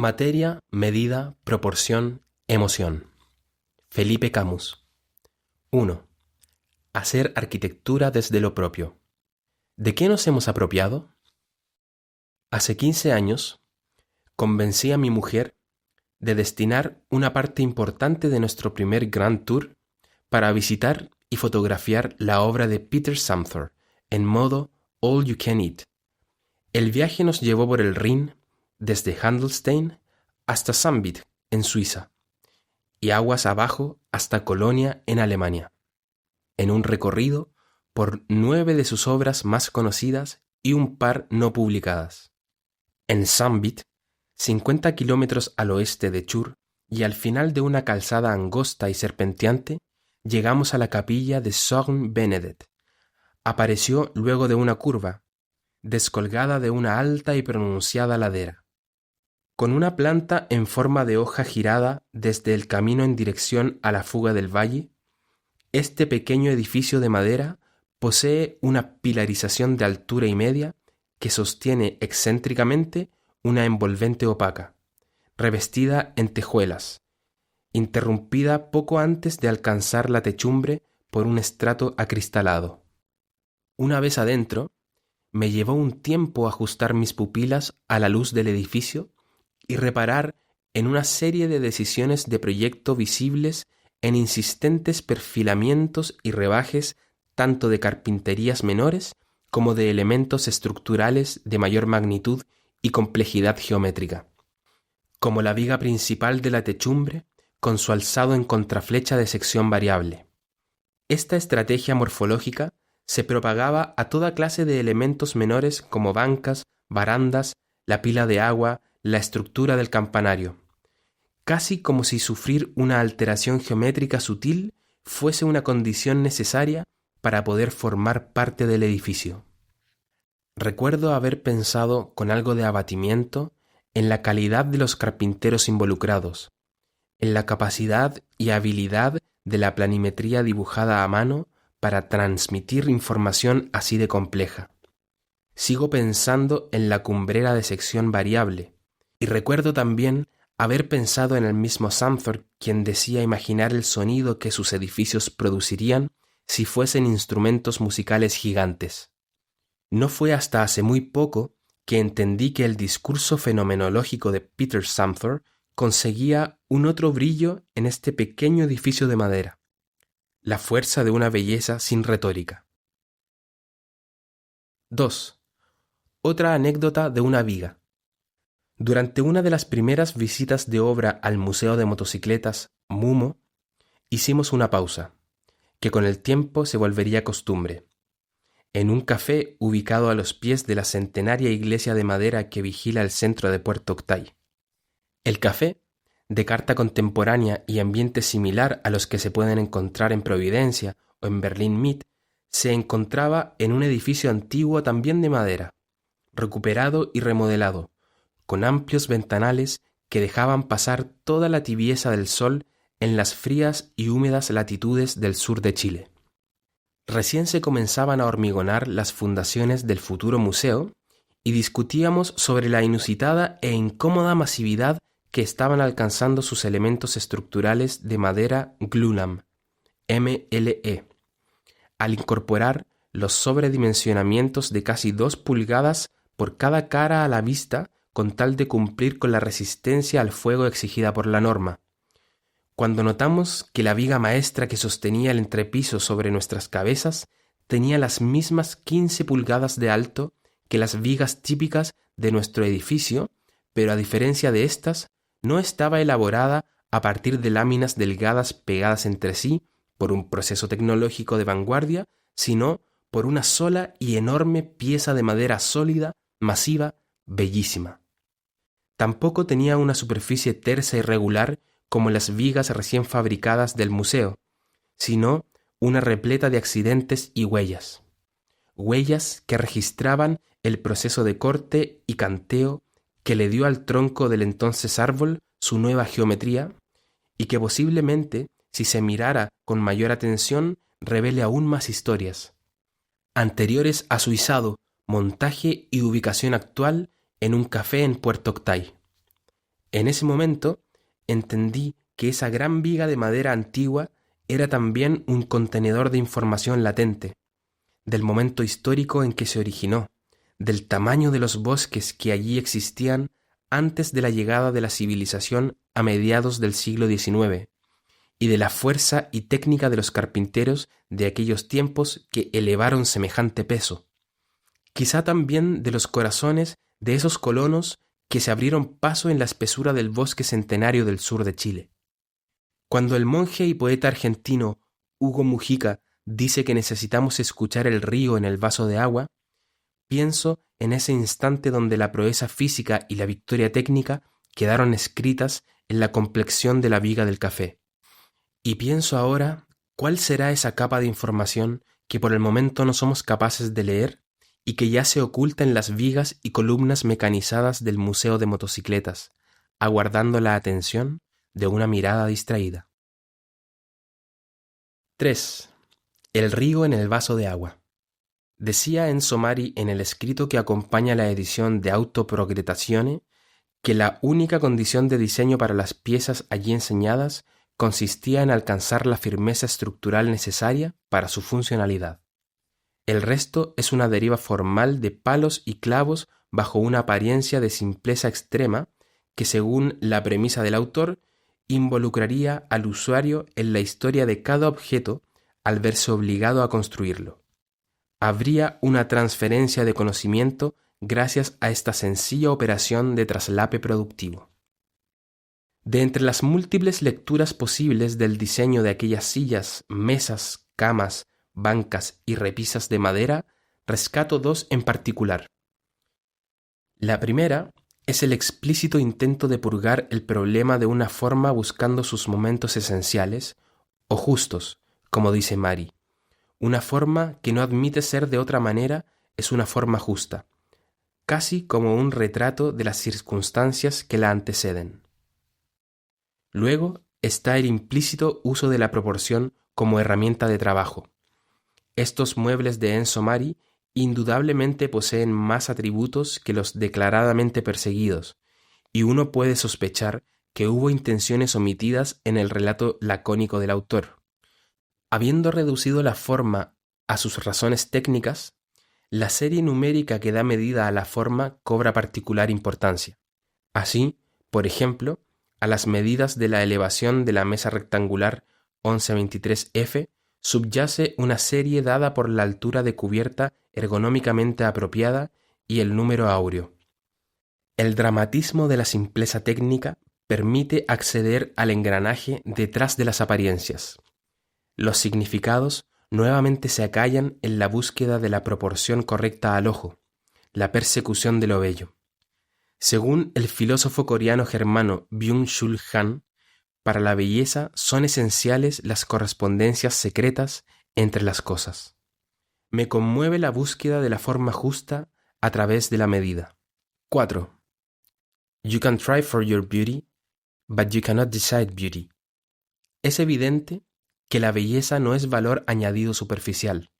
Materia, medida, proporción, emoción. Felipe Camus. 1. Hacer arquitectura desde lo propio. ¿De qué nos hemos apropiado? Hace 15 años, convencí a mi mujer de destinar una parte importante de nuestro primer Grand Tour para visitar y fotografiar la obra de Peter Zumthor en modo All You Can Eat. El viaje nos llevó por el Rin, desde Handelstein hasta Zambit, en Suiza, y aguas abajo hasta Colonia, en Alemania, en un recorrido por 9 de sus obras más conocidas y un par no publicadas. En Zambit, 50 kilómetros al oeste de Chur, y al final de una calzada angosta y serpenteante, llegamos a la capilla de Sorn Benedet. Apareció luego de una curva, descolgada de una alta y pronunciada ladera. Con una planta en forma de hoja girada desde el camino en dirección a la fuga del valle, este pequeño edificio de madera posee una pilarización de altura y media que sostiene excéntricamente una envolvente opaca, revestida en tejuelas, interrumpida poco antes de alcanzar la techumbre por un estrato acristalado. Una vez adentro, me llevó un tiempo ajustar mis pupilas a la luz del edificio y reparar en una serie de decisiones de proyecto visibles en insistentes perfilamientos y rebajes tanto de carpinterías menores como de elementos estructurales de mayor magnitud y complejidad geométrica, como la viga principal de la techumbre con su alzado en contraflecha de sección variable. Esta estrategia morfológica se propagaba a toda clase de elementos menores como bancas, barandas, la pila de agua, la estructura del campanario, casi como si sufrir una alteración geométrica sutil fuese una condición necesaria para poder formar parte del edificio. Recuerdo haber pensado con algo de abatimiento en la calidad de los carpinteros involucrados, en la capacidad y habilidad de la planimetría dibujada a mano para transmitir información así de compleja. Sigo pensando en la cumbrera de sección variable, y recuerdo también haber pensado en el mismo Zumthor, quien decía imaginar el sonido que sus edificios producirían si fuesen instrumentos musicales gigantes. No fue hasta hace muy poco que entendí que el discurso fenomenológico de Peter Zumthor conseguía un otro brillo en este pequeño edificio de madera, la fuerza de una belleza sin retórica. 2. Otra anécdota de una viga. Durante una de las primeras visitas de obra al Museo de Motocicletas, MUMO, hicimos una pausa, que con el tiempo se volvería costumbre, en un café ubicado a los pies de la centenaria iglesia de madera que vigila el centro de Puerto Octay. El café, de carta contemporánea y ambiente similar a los que se pueden encontrar en Providencia o en Berlín Mitte, se encontraba en un edificio antiguo también de madera, recuperado y remodelado, con amplios ventanales que dejaban pasar toda la tibieza del sol en las frías y húmedas latitudes del sur de Chile. Recién se comenzaban a hormigonar las fundaciones del futuro museo y discutíamos sobre la inusitada e incómoda masividad que estaban alcanzando sus elementos estructurales de madera Glulam, MLE, al incorporar los sobredimensionamientos de casi 2 pulgadas por cada cara a la vista con tal de cumplir con la resistencia al fuego exigida por la norma. Cuando notamos que la viga maestra que sostenía el entrepiso sobre nuestras cabezas tenía las mismas 15 pulgadas de alto que las vigas típicas de nuestro edificio, pero a diferencia de estas, no estaba elaborada a partir de láminas delgadas pegadas entre sí por un proceso tecnológico de vanguardia, sino por una sola y enorme pieza de madera sólida, masiva, bellísima. Tampoco tenía una superficie tersa y regular como las vigas recién fabricadas del museo, sino una repleta de accidentes y huellas que registraban el proceso de corte y canteo que le dio al tronco del entonces árbol su nueva geometría y que posiblemente, si se mirara con mayor atención, revele aún más historias, anteriores a su izado, montaje y ubicación actual en un café en Puerto Octay. En ese momento entendí que esa gran viga de madera antigua era también un contenedor de información latente, del momento histórico en que se originó, del tamaño de los bosques que allí existían antes de la llegada de la civilización a mediados del siglo XIX, y de la fuerza y técnica de los carpinteros de aquellos tiempos que elevaron semejante peso. Quizá también de los corazones de esos colonos que se abrieron paso en la espesura del bosque centenario del sur de Chile. Cuando el monje y poeta argentino Hugo Mujica dice que necesitamos escuchar el río en el vaso de agua, pienso en ese instante donde la proeza física y la victoria técnica quedaron escritas en la complexión de la viga del café. Y pienso ahora cuál será esa capa de información que por el momento no somos capaces de leer y que ya se oculta en las vigas y columnas mecanizadas del Museo de Motocicletas, aguardando la atención de una mirada distraída. 3. El río en el vaso de agua. Decía Enzo Mari en el escrito que acompaña la edición de Autoprogretazione que la única condición de diseño para las piezas allí enseñadas consistía en alcanzar la firmeza estructural necesaria para su funcionalidad. El resto es una deriva formal de palos y clavos bajo una apariencia de simpleza extrema que, según la premisa del autor, involucraría al usuario en la historia de cada objeto al verse obligado a construirlo. Habría una transferencia de conocimiento gracias a esta sencilla operación de traslape productivo. De entre las múltiples lecturas posibles del diseño de aquellas sillas, mesas, camas, bancas y repisas de madera, rescato dos en particular. La primera es el explícito intento de purgar el problema de una forma buscando sus momentos esenciales, o justos, como dice Mari. Una forma que no admite ser de otra manera es una forma justa, casi como un retrato de las circunstancias que la anteceden. Luego está el implícito uso de la proporción como herramienta de trabajo. Estos muebles de Enzo Mari indudablemente poseen más atributos que los declaradamente perseguidos, y uno puede sospechar que hubo intenciones omitidas en el relato lacónico del autor. Habiendo reducido la forma a sus razones técnicas, la serie numérica que da medida a la forma cobra particular importancia. Así, por ejemplo, a las medidas de la elevación de la mesa rectangular 1123F subyace una serie dada por la altura de cubierta ergonómicamente apropiada y el número áureo. El dramatismo de la simpleza técnica permite acceder al engranaje detrás de las apariencias. Los significados nuevamente se acallan en la búsqueda de la proporción correcta al ojo, la persecución de lo bello. Según el filósofo coreano germano Byung-Chul Han, para la belleza son esenciales las correspondencias secretas entre las cosas. Me conmueve la búsqueda de la forma justa a través de la medida. 4. You can try for your beauty, but you cannot decide beauty. Es evidente que la belleza no es valor añadido superficial,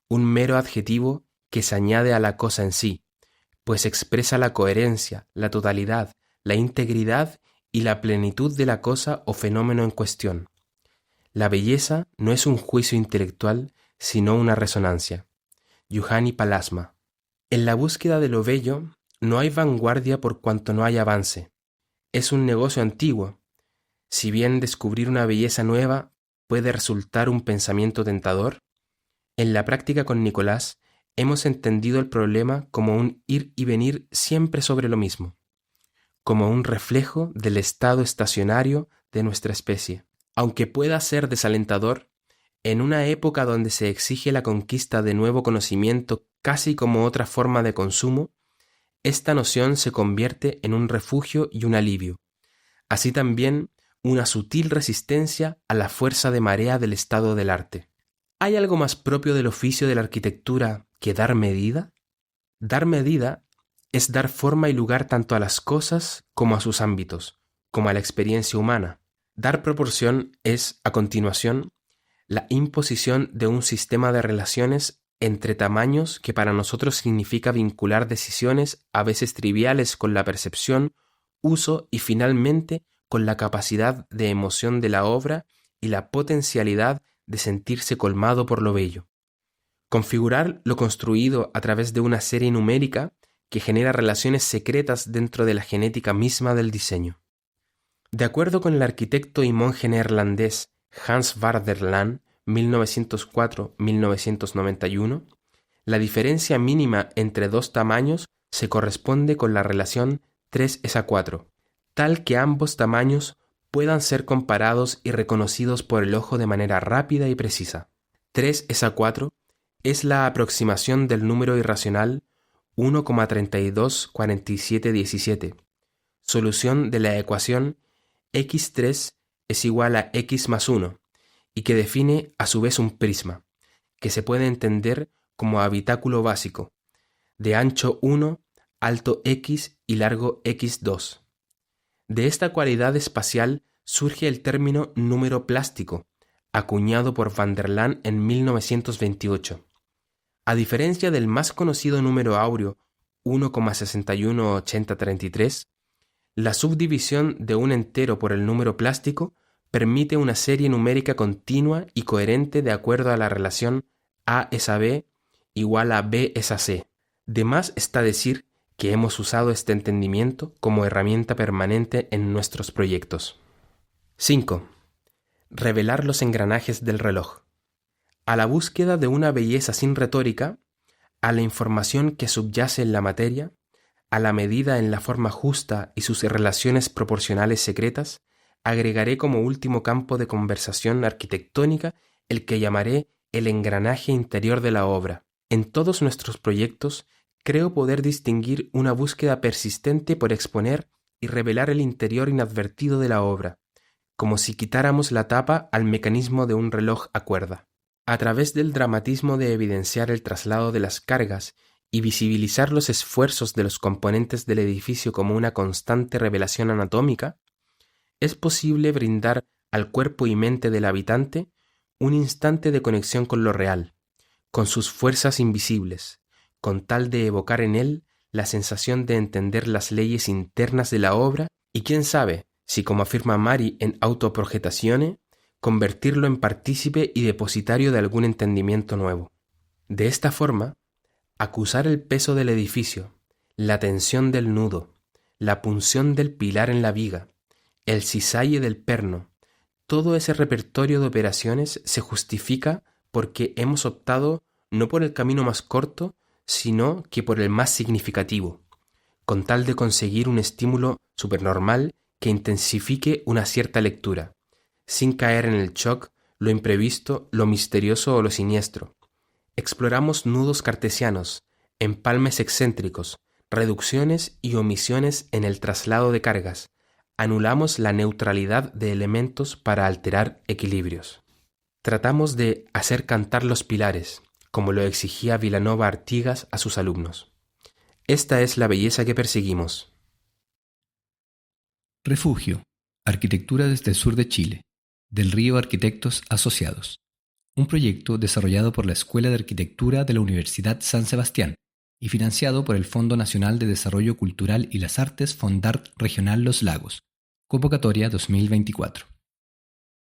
un mero adjetivo que se añade a la cosa en sí, pues expresa la coherencia, la totalidad, la integridad y la plenitud de la cosa o fenómeno en cuestión. La belleza no es un juicio intelectual, sino una resonancia. Juhani Palasma. En la búsqueda de lo bello no hay vanguardia por cuanto no hay avance. Es un negocio antiguo. Si bien descubrir una belleza nueva puede resultar un pensamiento tentador, en la práctica con Nicolás hemos entendido el problema como un ir y venir siempre sobre lo mismo, como un reflejo del estado estacionario de nuestra especie. Aunque pueda ser desalentador, en una época donde se exige la conquista de nuevo conocimiento casi como otra forma de consumo, esta noción se convierte en un refugio y un alivio, así también una sutil resistencia a la fuerza de marea del estado del arte. ¿Hay algo más propio del oficio de la arquitectura que dar medida? Dar medida es dar forma y lugar tanto a las cosas como a sus ámbitos, como a la experiencia humana. Dar proporción es, a continuación, la imposición de un sistema de relaciones entre tamaños que para nosotros significa vincular decisiones a veces triviales con la percepción uso y finalmente con la capacidad de emoción de la obra y la potencialidad de sentirse colmado por lo bello. Configurar lo construido a través de una serie numérica que genera relaciones secretas dentro de la genética misma del diseño. De acuerdo con el arquitecto y monje neerlandés Hans Vaderlaan, 1904-1991, la diferencia mínima entre dos tamaños se corresponde con la relación 3:4, tal que ambos tamaños puedan ser comparados y reconocidos por el ojo de manera rápida y precisa. 3:4 es la aproximación del número irracional 1,324717, solución de la ecuación x3 es igual a x más 1, y que define a su vez un prisma, que se puede entender como habitáculo básico, de ancho 1, alto x y largo x2. De esta cualidad espacial surge el término número plástico, acuñado por Vaderlaan en 1928. A diferencia del más conocido número áureo 1,618033, la subdivisión de un entero por el número plástico permite una serie numérica continua y coherente de acuerdo a la relación A es a B igual a B es a C. De más está decir que hemos usado este entendimiento como herramienta permanente en nuestros proyectos. 5. Revelar los engranajes del reloj. A la búsqueda de una belleza sin retórica, a la información que subyace en la materia, a la medida en la forma justa y sus relaciones proporcionales secretas, agregaré como último campo de conversación arquitectónica el que llamaré el engranaje interior de la obra. En todos nuestros proyectos creo poder distinguir una búsqueda persistente por exponer y revelar el interior inadvertido de la obra, como si quitáramos la tapa al mecanismo de un reloj a cuerda. A través del dramatismo de evidenciar el traslado de las cargas y visibilizar los esfuerzos de los componentes del edificio como una constante revelación anatómica, es posible brindar al cuerpo y mente del habitante un instante de conexión con lo real, con sus fuerzas invisibles, con tal de evocar en él la sensación de entender las leyes internas de la obra y quién sabe, si como afirma Mari en Autoprogetazione, convertirlo en partícipe y depositario de algún entendimiento nuevo. De esta forma, acusar el peso del edificio, la tensión del nudo, la punción del pilar en la viga, el cisalle del perno, todo ese repertorio de operaciones se justifica porque hemos optado no por el camino más corto, sino que por el más significativo, con tal de conseguir un estímulo supernormal que intensifique una cierta lectura, sin caer en el shock, lo imprevisto, lo misterioso o lo siniestro. Exploramos nudos cartesianos, empalmes excéntricos, reducciones y omisiones en el traslado de cargas. Anulamos la neutralidad de elementos para alterar equilibrios. Tratamos de hacer cantar los pilares, como lo exigía Vilanova Artigas a sus alumnos. Esta es la belleza que perseguimos. Refugio, arquitectura desde el sur de Chile, del Río Arquitectos Asociados. Un proyecto desarrollado por la Escuela de Arquitectura de la Universidad San Sebastián y financiado por el Fondo Nacional de Desarrollo Cultural y las Artes Fondart Regional Los Lagos. Convocatoria 2024.